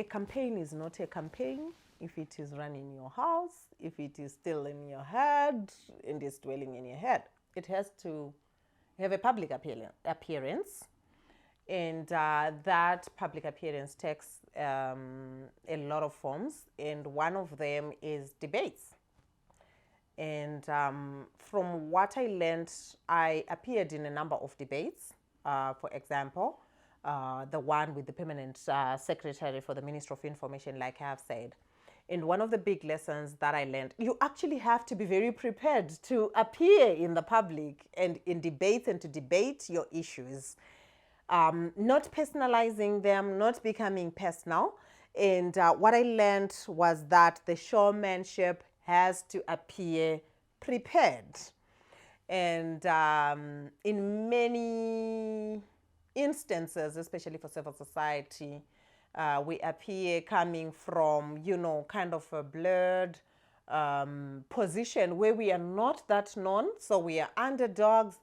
campaign is not a campaign if it is run in your house, if it is still in your head and is dwelling in your head. It has to have a public appearance, and that public appearance takes a lot of forms, and one of them is debates. And from what I learned, I appeared in a number of debates. For example, the one with the permanent secretary for the Ministry of Information, like I have said. And one of the big lessons that I learned, you actually have to be very prepared to appear in the public and in debates and to debate your issues. Not personalizing them, not becoming personal. And what I learned was that the showmanship has to appear prepared. And in many instances, especially for civil society, we appear coming from, kind of a blurred position where we are not that known, so we are underdogs,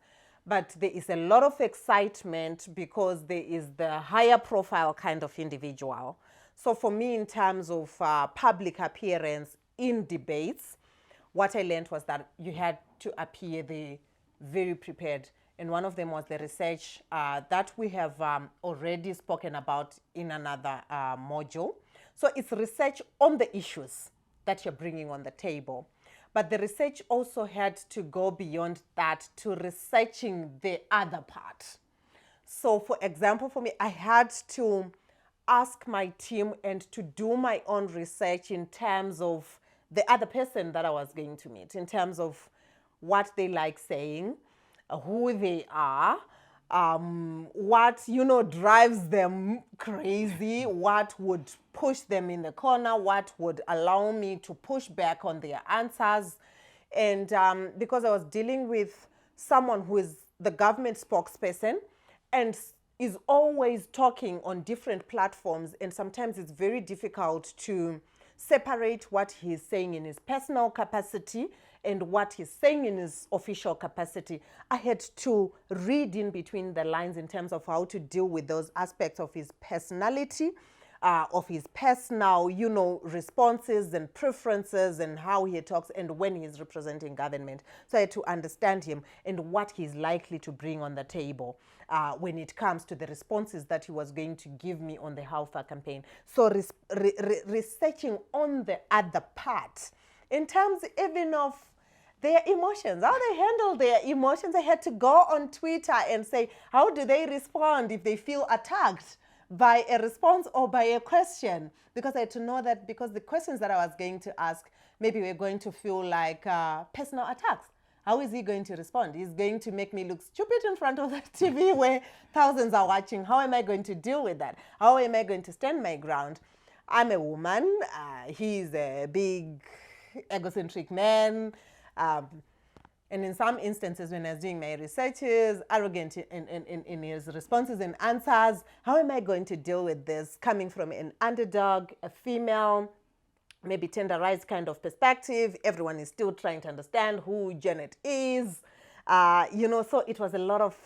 but there is a lot of excitement because there is the higher profile kind of individual. So for me, in terms of public appearance in debates, what I learned was that you had to appear there very prepared. And one of them was the research that we have already spoken about in another module. So it's research on the issues that you're bringing on the table. But the research also had to go beyond that to researching the other part. So for example, for me, I had to ask my team and to do my own research in terms of the other person that I was going to meet, in terms of what they like saying, who they are, what, drives them crazy, what would push them in the corner, what would allow me to push back on their answers. And because I was dealing with someone who is the government spokesperson and is always talking on different platforms, and sometimes it's very difficult to separate what he's saying in his personal capacity and what he's saying in his official capacity. I had to read in between the lines in terms of how to deal with those aspects of his personality, of his personal, responses and preferences and how he talks and when he's representing government. So I had to understand him and what he's likely to bring on the table when it comes to the responses that he was going to give me on the How Far campaign. So researching on the other part in terms even of their emotions, how they handle their emotions. I had to go on Twitter and say, how do they respond if they feel attacked by a response or by a question? Because I had to know that, because the questions that I was going to ask, maybe we're going to feel like personal attacks. How is he going to respond? He's going to make me look stupid in front of the TV where thousands are watching. How am I going to deal with that? How am I going to stand my ground? I'm a woman. He's a big egocentric man. And in some instances, when I was doing my researches, arrogant in his responses and answers, how am I going to deal with this coming from an underdog, a female, maybe tenderized kind of perspective? Everyone is still trying to understand who Janet is. So it was a lot of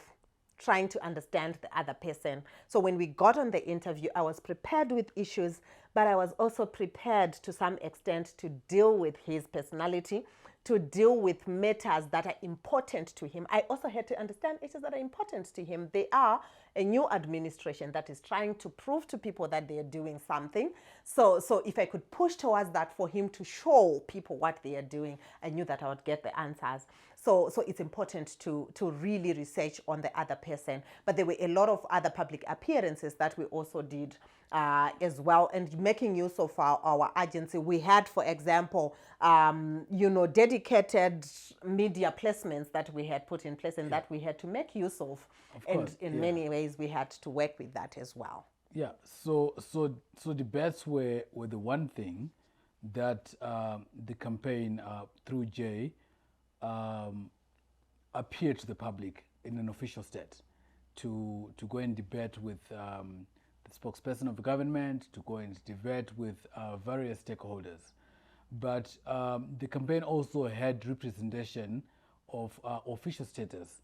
trying to understand the other person. So when we got on the interview, I was prepared with issues, but I was also prepared to some extent to deal with his personality, to deal with matters that are important to him. I also had to understand issues that are important to him. They are a new administration that is trying to prove to people that they are doing something. So if I could push towards that for him to show people what they are doing, I knew that I would get the answers. So it's important to really research on the other person. But there were a lot of other public appearances that we also did as well, and making use of our agency. We had, for example, dedicated media placements that we had put in place and that we had to make use of. And in many ways, we had to work with that as well. Yeah. So debates were the one thing that the campaign through Jay appeared to the public in an official state to go and debate with the spokesperson of the government, to go and debate with various stakeholders. But the campaign also had representation of official status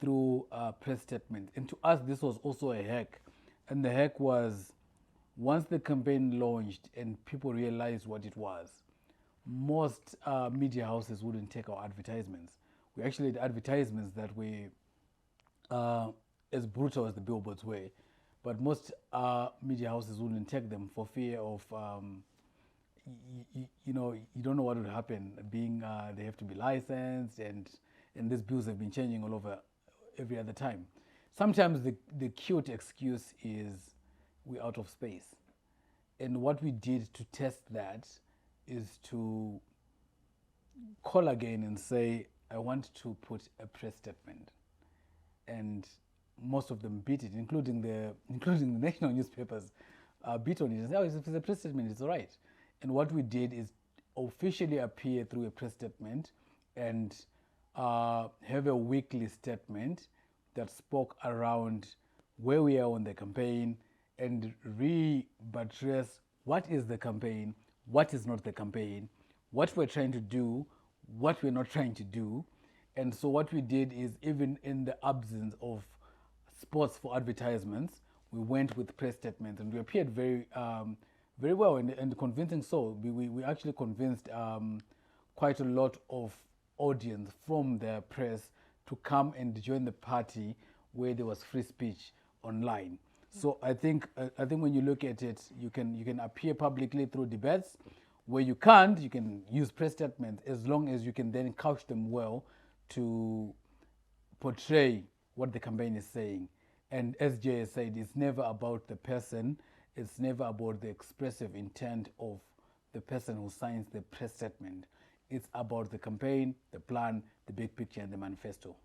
through press statement. And to us, this was also a hack. And the hack was once the campaign launched and people realized what it was, most media houses wouldn't take our advertisements. We actually had advertisements that were as brutal as the billboards were, but most media houses wouldn't take them for fear of, you don't know what would happen. Being they have to be licensed, and these bills have been changing all over every other time. Sometimes the cute excuse is we're out of space, and what we did to test that is to call again and say, I want to put a press statement. And most of them beat it, including the national newspapers beat on it and say, oh, if it's a press statement, it's all right. And what we did is officially appear through a press statement and have a weekly statement that spoke around where we are on the campaign and re-buttress what is the campaign, what is not the campaign, what we're trying to do, what we're not trying to do. And so what we did is, even in the absence of spots for advertisements, we went with press statements, and we appeared very well and convincing. So we actually convinced quite a lot of audience from the press to come and join the party where there was free speech online. So I think when you look at it, you can appear publicly through debates. Where you can't, you can use press statements, as long as you can then couch them well to portray what the campaign is saying. And as Jay has said, it's never about the person, it's never about the expressive intent of the person who signs the press statement. It's about the campaign, the plan, the big picture, and the manifesto.